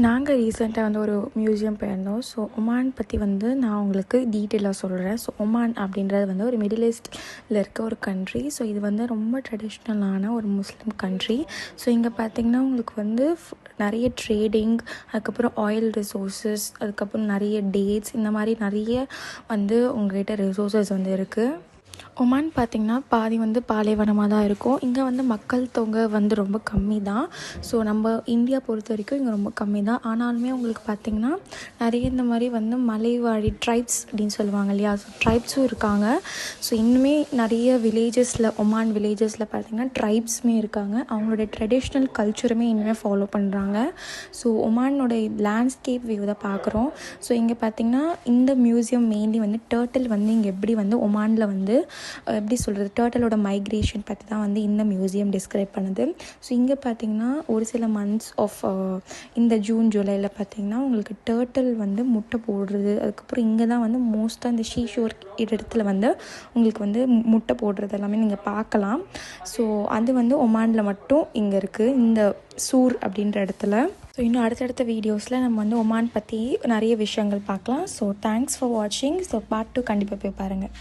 நாங்கள் ரீசெண்டாக வந்து ஒரு மியூசியம் போயிருந்தோம். ஸோ ஒமான் பற்றி வந்து நான் உங்களுக்கு டீட்டெயிலாக சொல்கிறேன். ஸோ ஒமான் அப்படின்றது வந்து ஒரு மிடில் ஈஸ்ட்டில் இருக்க ஒரு கண்ட்ரி. ஸோ இது வந்து ரொம்ப ட்ரெடிஷ்னலான ஒரு முஸ்லீம் கண்ட்ரி. ஸோ இங்கே பார்த்திங்கன்னா உங்களுக்கு வந்து நிறைய ட்ரேடிங், அதுக்கப்புறம் ஆயில் ரிசோர்ஸஸ், அதுக்கப்புறம் நிறைய டேட்ஸ், இந்த மாதிரி நிறைய வந்து உங்கள்கிட்ட ரிசோர்ஸஸ் வந்து இருக்குது. ஒமான் பார்த்திங்கன்னா பாதி வந்து பாலைவனமாக தான் இருக்கும். இங்கே வந்து மக்கள் தொகை வந்து ரொம்ப கம்மி தான். ஸோ நம்ம இந்தியா பொறுத்த வரைக்கும் இங்கே ரொம்ப கம்மி தான். ஆனாலுமே உங்களுக்கு பார்த்திங்கன்னா நிறைய இந்த மாதிரி வந்து மலைவாழி ட்ரைப்ஸ் அப்படின்னு சொல்லுவாங்க இல்லையா, ஸோ ட்ரைப்ஸும் இருக்காங்க. ஸோ இன்னுமே நிறைய வில்லேஜஸில், ஒமான் வில்லேஜஸில் பார்த்திங்கன்னா ட்ரைப்ஸுமே இருக்காங்க. அவங்களுடைய ட்ரெடிஷ்னல் கல்ச்சருமே இன்னுமே ஃபாலோ பண்ணுறாங்க. ஸோ ஒமானோட லேண்ட்ஸ்கேப் வியூ தான் பார்க்குறோம். ஸோ இங்கே பார்த்திங்கன்னா இந்த மியூசியம் மெயின்லி வந்து டர்ட்டில் வந்து இங்கே எப்படி வந்து ஒமானில் வந்து எப்படி சொல்கிறது, டர்ட்டலோட மைக்ரேஷன் பற்றி தான் வந்து இந்த மியூசியம் டிஸ்கிரைப் பண்ணுது. ஸோ இங்கே பார்த்திங்கன்னா ஒரு சில மந்த்ஸ் ஆஃப் இந்த ஜூன் ஜூலையில் பார்த்திங்கன்னா உங்களுக்கு டர்ட்டல் வந்து முட்டை போடுறது, அதுக்கப்புறம் இங்கே தான் வந்து மோஸ்ட்டாக இந்த ஷீஷோர் இடத்துல வந்து உங்களுக்கு வந்து முட்டை போடுறது எல்லாமே நீங்கள் பார்க்கலாம். ஸோ அது வந்து ஒமானில் மட்டும் இங்கே இருக்குது, இந்த சூர் அப்படின்ற இடத்துல. ஸோ இன்னும் அடுத்தடுத்த வீடியோஸில் நம்ம வந்து ஒமான் பற்றி நிறைய விஷயங்கள் பார்க்கலாம். ஸோ தேங்க்ஸ் ஃபார் வாட்சிங். ஸோ பார்ட் 2 கண்டிப்பாக போய் பாருங்கள்.